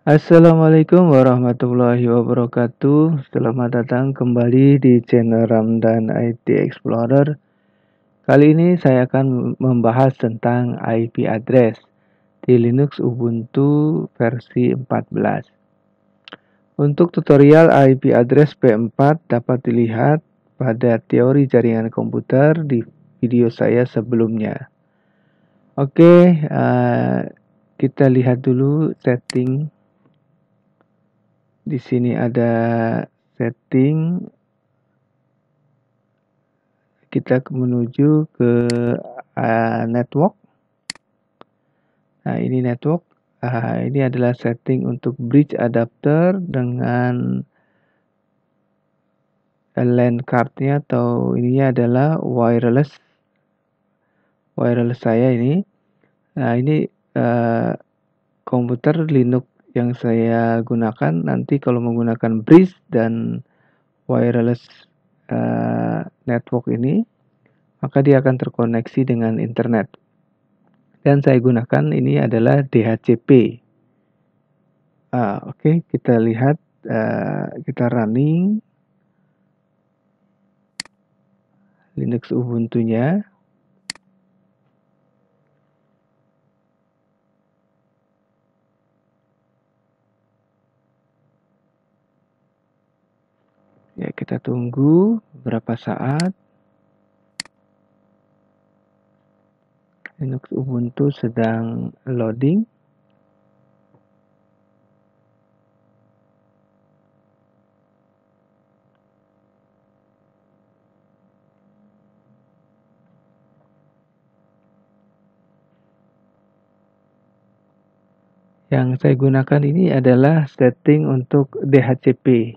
Assalamualaikum warahmatullahi wabarakatuh. Selamat datang kembali di channel Ramdan IT Explorer. Kali ini saya akan membahas tentang IP address di Linux Ubuntu versi 14. Untuk tutorial IP address P4 dapat dilihat pada teori jaringan komputer di video saya sebelumnya. Oke, kita lihat dulu setting. Di sini ada setting, kita menuju ke network. Nah, ini network. Ini adalah setting untuk bridge adapter dengan LAN cardnya atau ininya adalah wireless saya ini. Nah, ini komputer Linux yang saya gunakan. Nanti kalau menggunakan bridge dan wireless network ini, maka dia akan terkoneksi dengan internet. Dan saya gunakan ini adalah DHCP. Oke, kita lihat, kita running Linux Ubuntu-nya. Ya, kita tunggu beberapa saat. Linux Ubuntu sedang loading. Yang saya gunakan ini adalah setting untuk DHCP.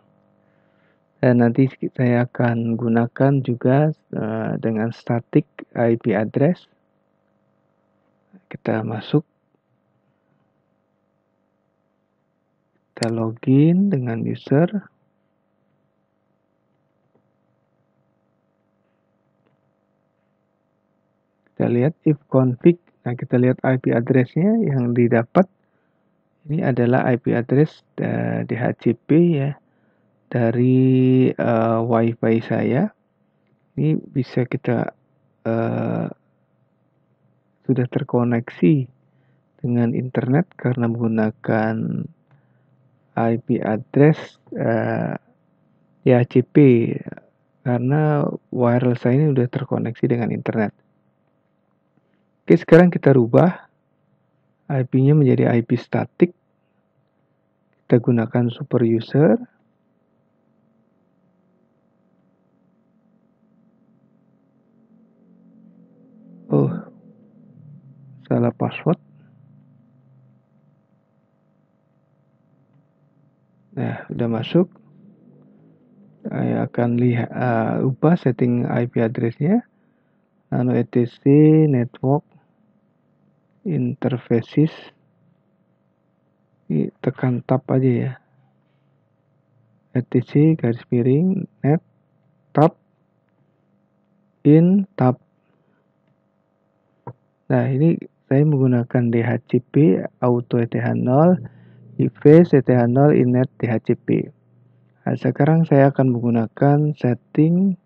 Dan nanti saya akan gunakan juga dengan static IP address. Kita masuk. Kita login dengan user. Kita lihat if config. Nah, kita lihat IP address-nya yang didapat. Ini adalah IP address DHCP ya, dari WiFi saya. Ini bisa kita sudah terkoneksi dengan internet karena menggunakan IP address DHCP, karena wireless saya ini sudah terkoneksi dengan internet. Oke, sekarang kita rubah IP-nya menjadi IP static. Kita gunakan super user. Oh, salah password. Nah, sudah masuk. Saya akan lihat ubah setting IP address-nya. Nano etc network interfaces. Ini tekan tab aja ya. etc garis miring net tab in tab. Nah, ini saya menggunakan DHCP auto ETH0 IFS ETH0 innet DHCP. Nah, sekarang saya akan menggunakan setting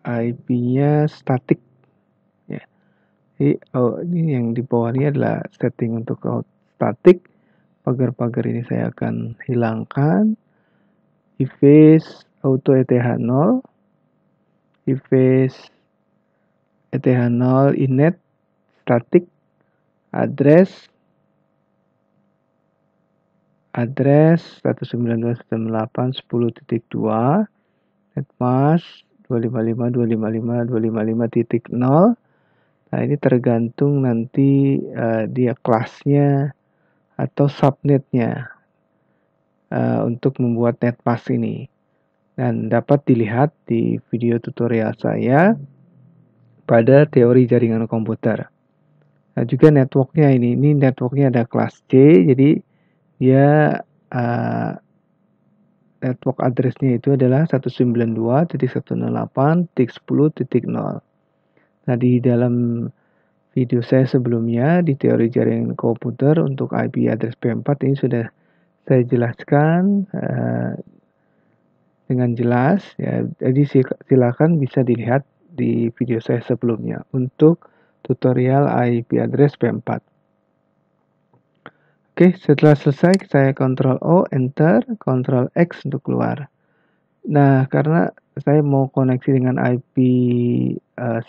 IP-nya static ya. Jadi ini yang di bawah ini adalah setting untuk static. Pagar-pagar ini saya akan hilangkan. IFS auto ETH0 IFS ETH0 innet static address 192.168.10.2 netmask 255.255.255.0. Nah, ini tergantung nanti dia kelasnya atau subnetnya untuk membuat netmask ini, dan dapat dilihat di video tutorial saya pada teori jaringan komputer. Nah, juga networknya ini networknya ada kelas C, jadi dia network address-nya itu adalah 192.168.10.0. Nah, di dalam video saya sebelumnya di teori jaringan komputer untuk IP address P4 ini sudah saya jelaskan dengan jelas ya. Jadi silakan bisa dilihat di video saya sebelumnya untuk tutorial IP address P4. Oke, setelah selesai saya Ctrl O, Enter, Ctrl X untuk keluar. Nah, karena saya mau koneksi dengan IP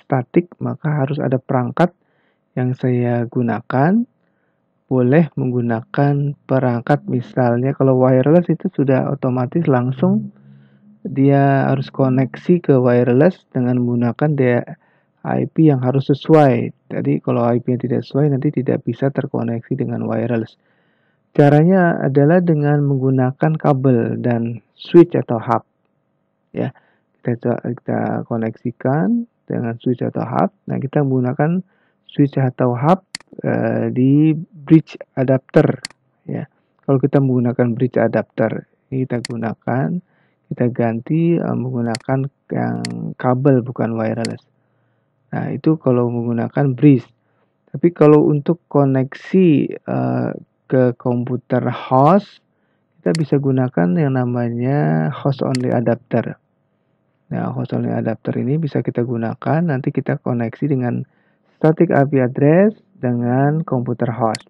statik, maka harus ada perangkat yang saya gunakan. Boleh menggunakan perangkat, misalnya kalau wireless itu sudah otomatis langsung dia harus koneksi ke wireless dengan menggunakan IP yang harus sesuai. Jadi kalau IP yang tidak sesuai nanti tidak bisa terkoneksi dengan wireless. Caranya adalah dengan menggunakan kabel dan switch atau hub. Ya, kita koneksikan dengan switch atau hub. Nah, kita menggunakan switch atau hub di bridge adapter. Ya, kalau kita menggunakan bridge adapter, ini kita gunakan, kita ganti menggunakan yang kabel bukan wireless. Nah, itu kalau menggunakan bridge. Tapi kalau untuk koneksi ke komputer host, kita bisa gunakan yang namanya host only adapter. Nah, host only adapter ini bisa kita gunakan, nanti kita koneksi dengan static IP address dengan komputer host.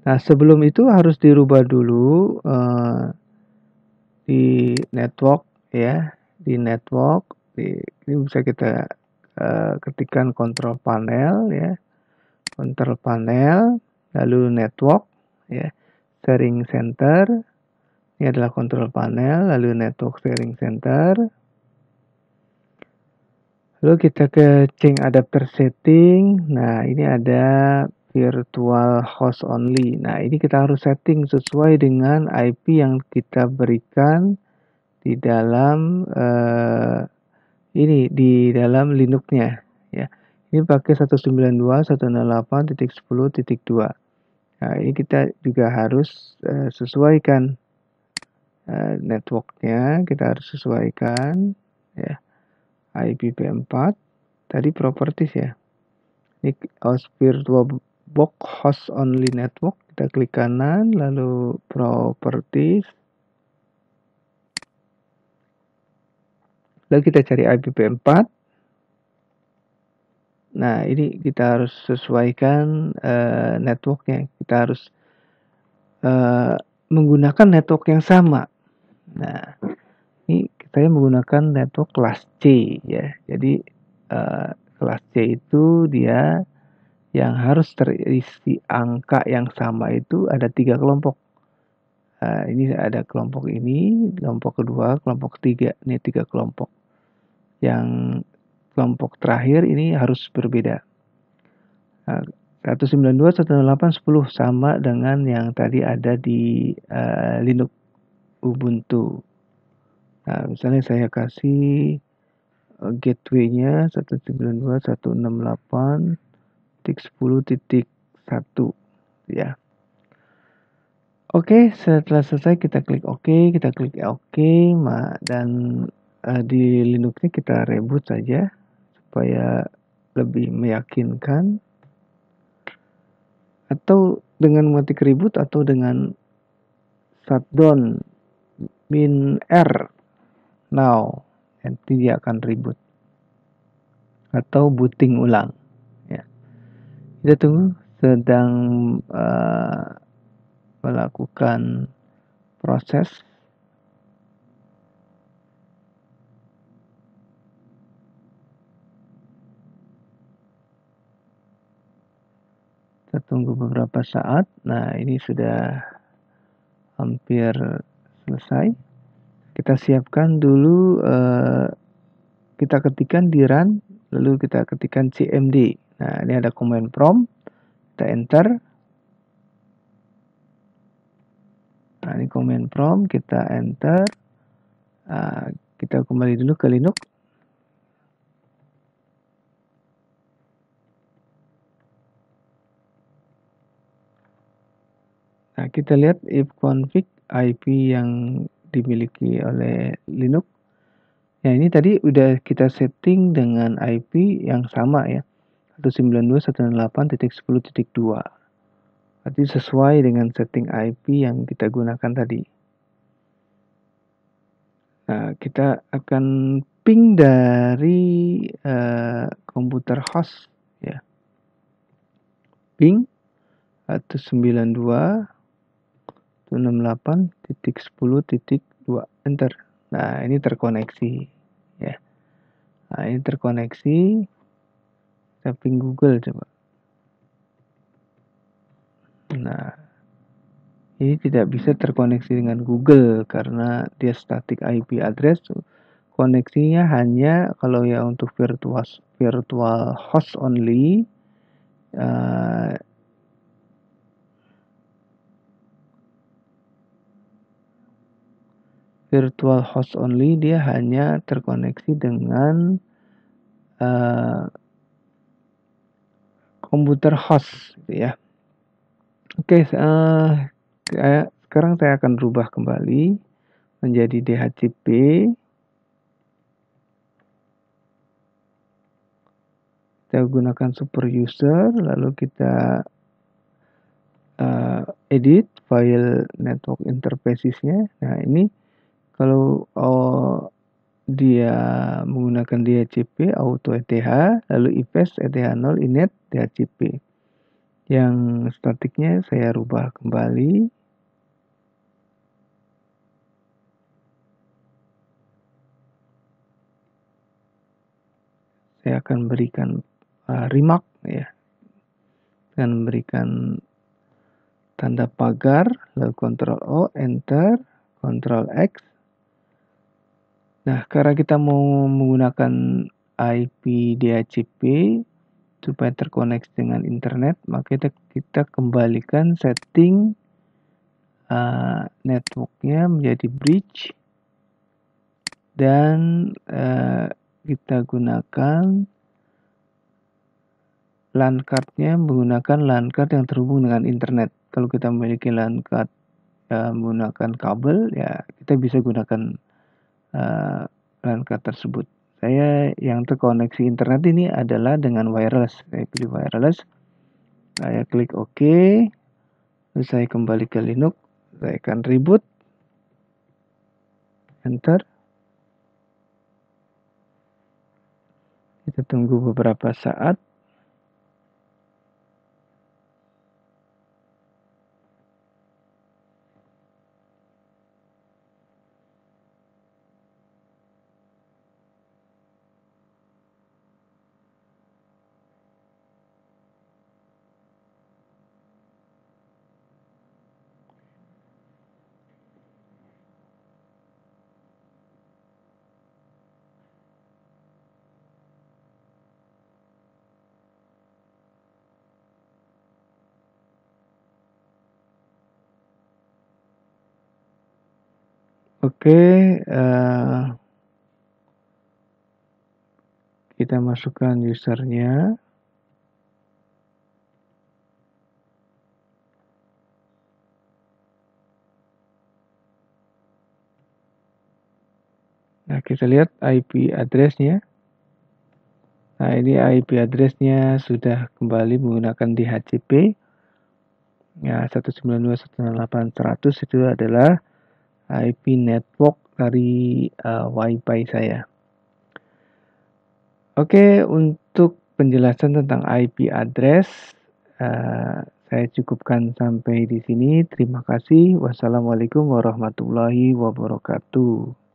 Nah, sebelum itu harus dirubah dulu di network ya, di network. Ini bisa kita ketikkan control panel ya, control panel, lalu network ya, sharing center. Ini adalah control panel, lalu network sharing center. Lalu kita ke change adapter setting. Nah, ini ada virtual host only. Nah, ini kita harus setting sesuai dengan IP yang kita berikan di dalam ini di dalam Linux-nya ya. Ini pakai 192.168.10.2. Nah, ini kita juga harus sesuaikan networknya, kita harus sesuaikan ya. IPv4 tadi properties ya. Ini host VirtualBox host only network, kita klik kanan lalu properties. Lalu kita cari IPv4. Nah, ini kita harus sesuaikan networknya. Kita harus menggunakan network yang sama. Nah, ini saya menggunakan network kelas C ya. Jadi kelas C itu dia yang harus terisi angka yang sama itu ada 3 kelompok. Ini ada kelompok ini, kelompok kedua, kelompok ketiga. Ini 3 kelompok. Yang kelompok terakhir ini harus berbeda. 192.168.10 sama dengan yang tadi ada di Linux Ubuntu. Nah, misalnya saya kasih gateway-nya 192.168.10.1 ya. Oke, setelah selesai kita klik OK, dan di Linux-nya kita reboot saja supaya lebih meyakinkan. Atau dengan mengetik reboot atau dengan shutdown min R now, nanti dia akan reboot atau booting ulang ya. Kita tunggu, sedang melakukan proses. Kita tunggu beberapa saat. Nah, ini sudah hampir selesai. Kita siapkan dulu, kita ketikkan di run, lalu kita ketikkan cmd. Nah, ini ada command prompt, kita enter. Nah, ini command prompt, kita enter. Kita kembali dulu ke Linux. Nah, kita lihat ifconfig IP yang dimiliki oleh Linux. Ya, ini tadi udah kita setting dengan IP yang sama ya. 192.168.10.2. Berarti sesuai dengan setting IP yang kita gunakan tadi. Nah, kita akan ping dari komputer host ya. Ping 192.168.10.2 enter. Nah, ini terkoneksi ya. Nah, ini terkoneksi. Kita ping Google coba. Nah, ini tidak bisa terkoneksi dengan Google karena dia static IP address. Koneksinya hanya kalau ya untuk virtual host only. Virtual host only dia hanya terkoneksi dengan komputer host gitu ya. Oke, sekarang saya akan rubah kembali menjadi DHCP. Kita gunakan super user, lalu kita edit file network interfaces-nya. Nah, ini kalau dia menggunakan DHCP auto ETH, lalu IPS ETH0 init DHCP. Yang statiknya saya rubah kembali. Saya akan berikan remark ya, dengan memberikan tanda pagar, lalu Ctrl O, Enter, Ctrl X. Nah, karena kita mau menggunakan IP DHCP supaya terkoneksi dengan internet, maka kita kembalikan setting networknya menjadi bridge dan kita gunakan LAN card-nya menggunakan LAN card yang terhubung dengan internet. Kalau kita memiliki LAN card menggunakan kabel, ya kita bisa gunakan LAN card tersebut. Saya yang terkoneksi internet ini adalah dengan wireless. Saya pilih wireless. Saya klik OK. Lalu saya kembali ke Linux. Saya akan reboot. Enter. Kita tunggu beberapa saat. Oke, kita masukkan usernya. Nah, kita lihat IP address-nya. Nah, ini IP address-nya sudah kembali menggunakan DHCP. Ya, 192.168.100 itu adalah IP network dari Wi-Fi saya. Oke, untuk penjelasan tentang IP address saya cukupkan sampai di sini. Terima kasih. Wassalamualaikum warahmatullahi wabarakatuh.